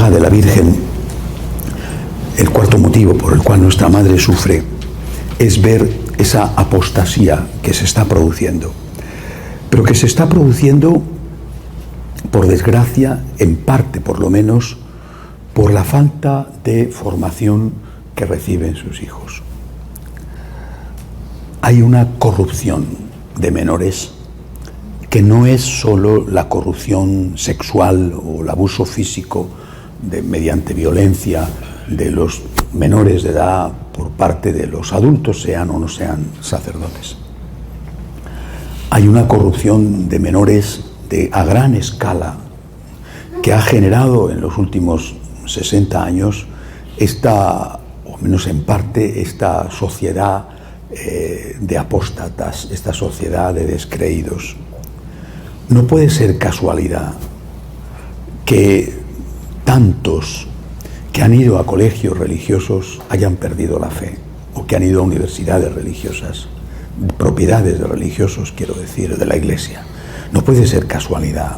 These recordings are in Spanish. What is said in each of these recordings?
llaga de la Virgen, el cuarto motivo por el cual nuestra Madre sufre, es ver esa apostasía que se está produciendo, pero que se está produciendo, por desgracia, en parte por lo menos, por la falta de formación que reciben sus hijos. Hay una corrupción de menores que no es solo la corrupción sexual o el abuso físico mediante violencia de los menores de edad por parte de los adultos, sean o no sean sacerdotes. Hay una corrupción de menores a gran escala que ha generado en los últimos 60 años o menos en parte, esta sociedad de apóstatas, esta sociedad de descreídos. No puede ser casualidad que tantos que han ido a colegios religiosos hayan perdido la fe, o que han ido a universidades religiosas, propiedades de religiosos, quiero decir, de la Iglesia. No puede ser casualidad.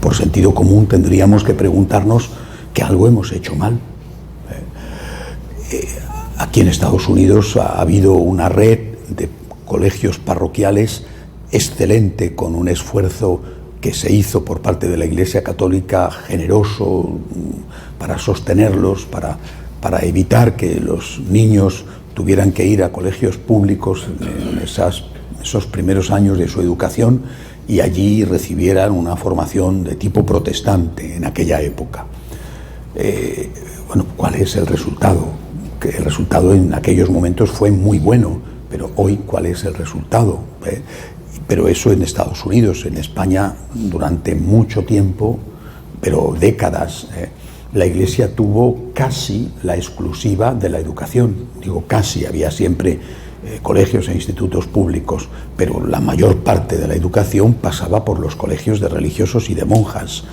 Por sentido común tendríamos que preguntarnos que algo hemos hecho mal. Aquí en Estados Unidos ha habido una red de colegios parroquiales excelente, con un esfuerzo que se hizo por parte de la Iglesia Católica generoso para sostenerlos, para evitar que los niños tuvieran que ir a colegios públicos en esos primeros años de su educación y allí recibieran una formación de tipo protestante en aquella época. Bueno, ¿cuál es el resultado? Que el resultado en aquellos momentos fue muy bueno, pero hoy, ¿cuál es el resultado? Pero eso en Estados Unidos. En España, durante mucho tiempo, pero décadas, la Iglesia tuvo casi la exclusiva de la educación. Digo casi, había siempre colegios e institutos públicos, pero la mayor parte de la educación pasaba por los colegios de religiosos y de monjas.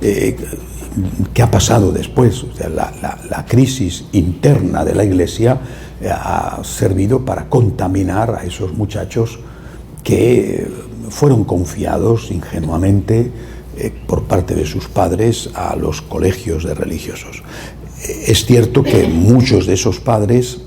¿Qué ha pasado después? O sea, la crisis interna de la Iglesia ha servido para contaminar a esos muchachos que fueron confiados ingenuamente por parte de sus padres a los colegios de religiosos. Es cierto que muchos de esos padres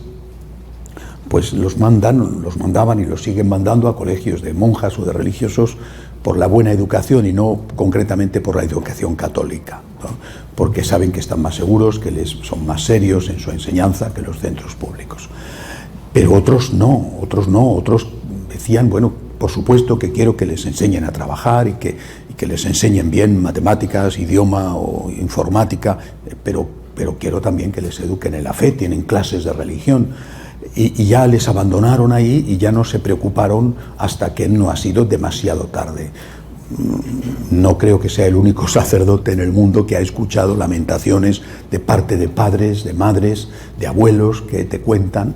pues los mandaban y los siguen mandando a colegios de monjas o de religiosos por la buena educación y no concretamente por la educación católica, ¿no? Porque saben que están más seguros, que son más serios en su enseñanza que los centros públicos. Pero otros decían, bueno, por supuesto que quiero que les enseñen a trabajar y que les enseñen bien matemáticas, idioma o informática, pero quiero también que les eduquen en la fe, tienen clases de religión. Y ya les abandonaron ahí y ya no se preocuparon hasta que no ha sido demasiado tarde. No creo que sea el único sacerdote en el mundo que ha escuchado lamentaciones de parte de padres, de madres, de abuelos que te cuentan: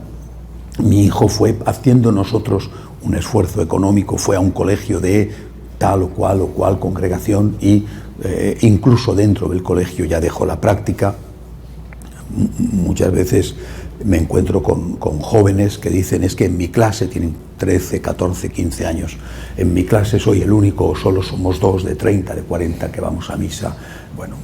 mi hijo fue, haciendo nosotros un esfuerzo económico, fue a un colegio de tal o cual congregación y incluso dentro del colegio ya dejó la práctica. Muchas veces me encuentro con jóvenes que dicen: es que en mi clase, tienen 13, 14, 15 años, en mi clase soy el único, o solo somos 2 de 30, de 40 que vamos a misa. Bueno,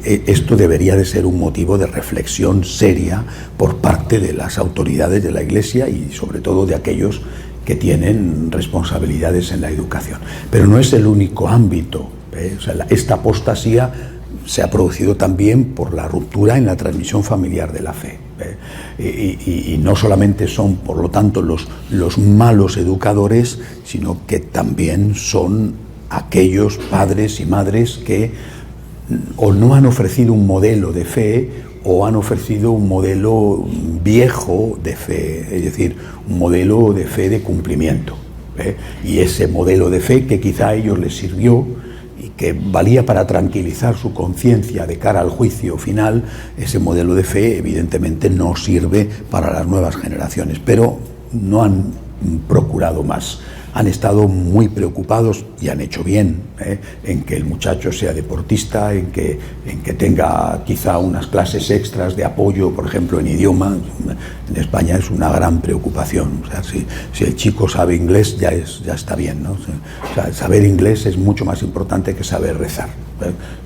esto debería de ser un motivo de reflexión seria por parte de las autoridades de la Iglesia y sobre todo de aquellos que tienen responsabilidades en la educación. Pero no es el único ámbito, O sea, esta apostasía se ha producido también por la ruptura en la transmisión familiar de la fe. Y no solamente son, por lo tanto, los malos educadores, sino que también son aquellos padres y madres que o no han ofrecido un modelo de fe o han ofrecido un modelo viejo de fe, es decir, un modelo de fe de cumplimiento. Y ese modelo de fe que quizá a ellos les sirvió y que valía para tranquilizar su conciencia de cara al juicio final, ese modelo de fe evidentemente no sirve para las nuevas generaciones, pero no han procurado más. Han estado muy preocupados y han hecho bien en que el muchacho sea deportista, en que tenga quizá unas clases extras de apoyo, por ejemplo, en idioma. En España es una gran preocupación. O sea, si el chico sabe inglés ya está bien, ¿no? O sea, saber inglés es mucho más importante que saber rezar.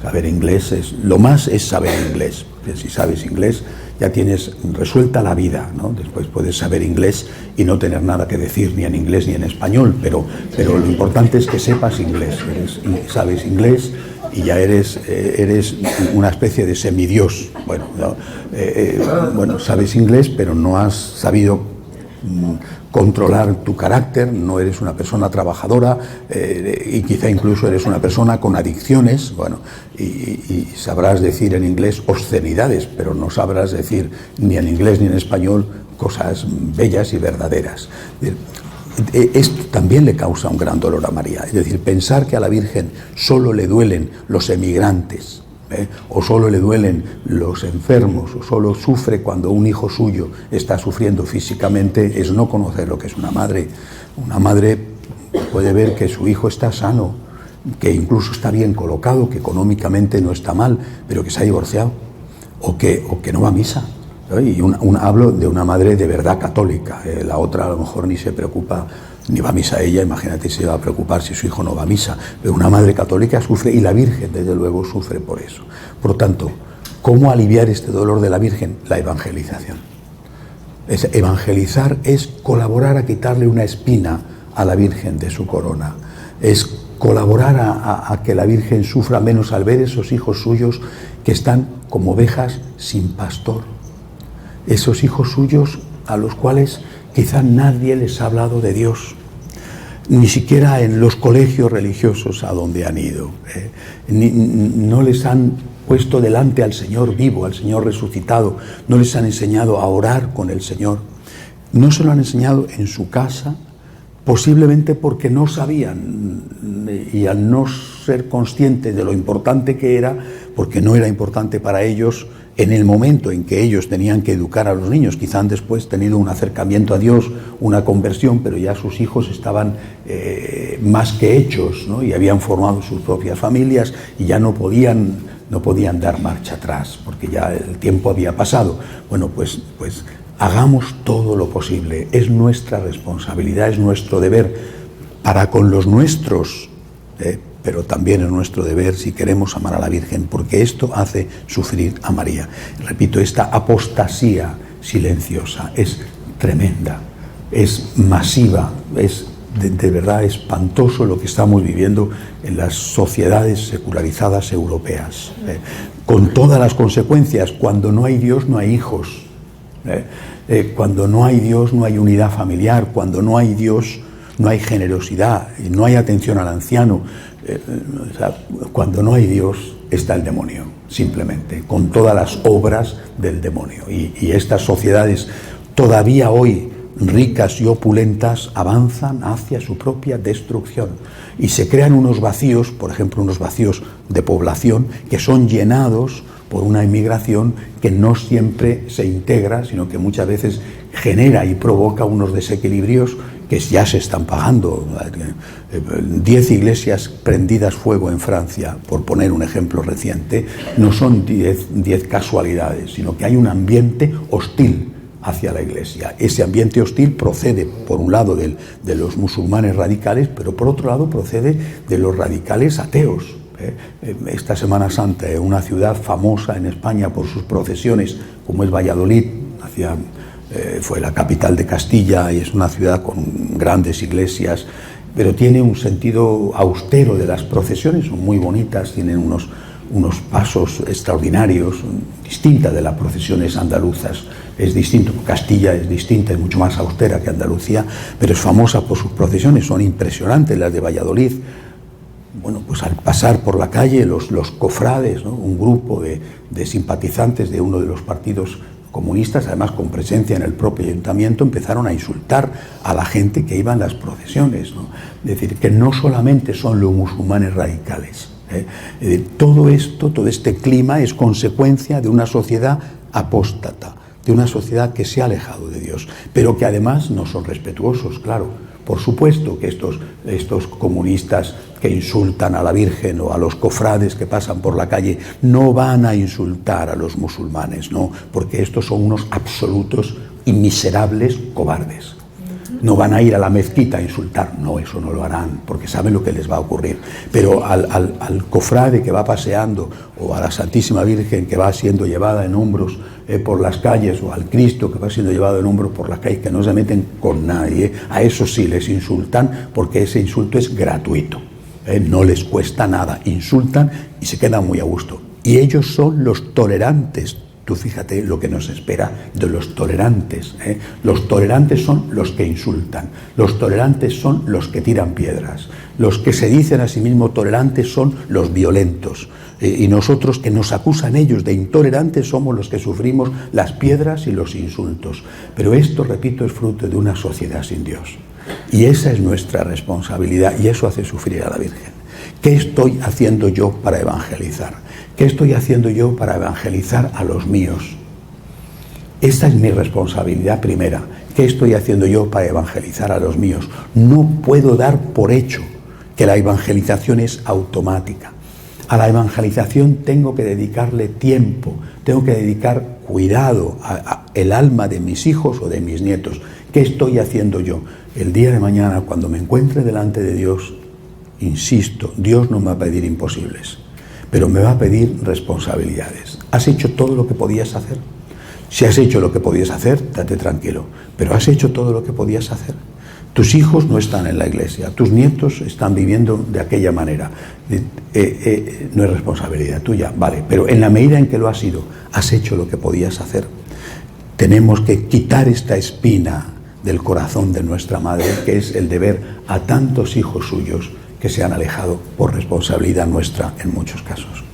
Saber inglés lo más es saber inglés, porque si sabes inglés ya tienes resuelta la vida, ¿no? Después puedes saber inglés y no tener nada que decir ni en inglés ni en español, pero lo importante es que sepas inglés, sabes inglés y ya eres una especie de semidios. Bueno, ¿no? Bueno, sabes inglés, pero no has sabido controlar tu carácter, no eres una persona trabajadora y quizá incluso eres una persona con adicciones, bueno, y sabrás decir en inglés obscenidades, pero no sabrás decir ni en inglés ni en español cosas bellas y verdaderas. Esto también le causa un gran dolor a María, es decir, pensar que a la Virgen solo le duelen los emigrantes, o solo le duelen los enfermos, o solo sufre cuando un hijo suyo está sufriendo físicamente, es no conocer lo que es una madre. Una madre puede ver que su hijo está sano, que incluso está bien colocado, que económicamente no está mal, pero que se ha divorciado, o que no va a misa. Y hablo de una madre de verdad católica, la otra a lo mejor ni se preocupa, ni va a misa ella, imagínate si se va a preocupar si su hijo no va a misa, pero una madre católica sufre, y la Virgen desde luego sufre por eso. Por lo tanto, ¿cómo aliviar este dolor de la Virgen? La evangelización. Evangelizar es colaborar a quitarle una espina a la Virgen de su corona, es colaborar a que la Virgen sufra menos al ver esos hijos suyos que están como ovejas sin pastor, esos hijos suyos a los cuales quizá nadie les ha hablado de Dios, ni siquiera en los colegios religiosos a donde han ido, no les han puesto delante al Señor vivo, al Señor resucitado, no les han enseñado a orar con el Señor, no se lo han enseñado en su casa, posiblemente porque no sabían, y al no ser conscientes de lo importante que era, porque no era importante para ellos en el momento en que ellos tenían que educar a los niños. Quizá han después tenido un acercamiento a Dios, una conversión, pero ya sus hijos estaban más que hechos, ¿no? Y habían formado sus propias familias y ya no podían dar marcha atrás, porque ya el tiempo había pasado. Bueno, pues hagamos todo lo posible, es nuestra responsabilidad, es nuestro deber para con los nuestros, pero también es nuestro deber si queremos amar a la Virgen, porque esto hace sufrir a María. Repito, esta apostasía silenciosa es tremenda, es masiva, es de verdad espantoso lo que estamos viviendo en las sociedades secularizadas europeas, con todas las consecuencias. Cuando no hay Dios no hay hijos, cuando no hay Dios no hay unidad familiar, cuando no hay Dios no hay generosidad, no hay atención al anciano. O sea, cuando no hay Dios está el demonio, simplemente, con todas las obras del demonio. Y estas sociedades todavía hoy ricas y opulentas avanzan hacia su propia destrucción y se crean unos vacíos, por ejemplo unos vacíos de población que son llenados por una inmigración que no siempre se integra, sino que muchas veces genera y provoca unos desequilibrios que ya se están pagando. 10 iglesias prendidas fuego en Francia, por poner un ejemplo reciente, no son 10 casualidades, sino que hay un ambiente hostil hacia la Iglesia. Ese ambiente hostil procede, por un lado, de los musulmanes radicales, pero por otro lado procede de los radicales ateos. Esta Semana Santa, una ciudad famosa en España por sus procesiones, como es Valladolid, fue la capital de Castilla y es una ciudad con grandes iglesias, pero tiene un sentido austero de las procesiones, son muy bonitas, tienen unos pasos extraordinarios, distinta de las procesiones andaluzas, es distinto. Castilla es distinta, es mucho más austera que Andalucía, pero es famosa por sus procesiones, son impresionantes las de Valladolid. Bueno, pues al pasar por la calle los cofrades, ¿no? Un grupo de simpatizantes de uno de los partidos comunistas, además con presencia en el propio ayuntamiento, empezaron a insultar a la gente que iba en las procesiones, ¿no? Es decir, que no solamente son los musulmanes radicales, todo esto, todo este clima es consecuencia de una sociedad apóstata, de una sociedad que se ha alejado de Dios, pero que además no son respetuosos, claro. Por supuesto que estos comunistas que insultan a la Virgen o a los cofrades que pasan por la calle no van a insultar a los musulmanes, no, porque estos son unos absolutos y miserables cobardes. No van a ir a la mezquita a insultar, no, eso no lo harán, porque saben lo que les va a ocurrir. Pero al cofrade que va paseando, o a la Santísima Virgen que va siendo llevada en hombros por las calles, o al Cristo que va siendo llevado en hombros por las calles, que no se meten con nadie, a eso sí les insultan, porque ese insulto es gratuito, no les cuesta nada, insultan y se quedan muy a gusto. Y ellos son los tolerantes. Tú fíjate lo que nos espera de los tolerantes. Los tolerantes son los que insultan, los tolerantes son los que tiran piedras, los que se dicen a sí mismos tolerantes son los violentos. Y nosotros, que nos acusan ellos de intolerantes, somos los que sufrimos las piedras y los insultos. Pero esto, repito, es fruto de una sociedad sin Dios. Y esa es nuestra responsabilidad, y eso hace sufrir a la Virgen. ¿Qué estoy haciendo yo para evangelizar? ¿Qué estoy haciendo yo para evangelizar a los míos? Esta es mi responsabilidad primera. ¿Qué estoy haciendo yo para evangelizar a los míos? No puedo dar por hecho que la evangelización es automática. A la evangelización tengo que dedicarle tiempo, tengo que dedicar cuidado al alma de mis hijos o de mis nietos. ¿Qué estoy haciendo yo? El día de mañana, cuando me encuentre delante de Dios, insisto, Dios no me va a pedir imposibles, pero me va a pedir responsabilidades. ¿Has hecho todo lo que podías hacer? Si has hecho lo que podías hacer, date tranquilo, pero ¿has hecho todo lo que podías hacer? Tus hijos no están en la iglesia, tus nietos están viviendo de aquella manera. No es responsabilidad tuya, vale, pero en la medida en que lo has sido, ¿has hecho lo que podías hacer? Tenemos que quitar esta espina del corazón de nuestra madre, que es el de ver a tantos hijos suyos que se han alejado por responsabilidad nuestra en muchos casos.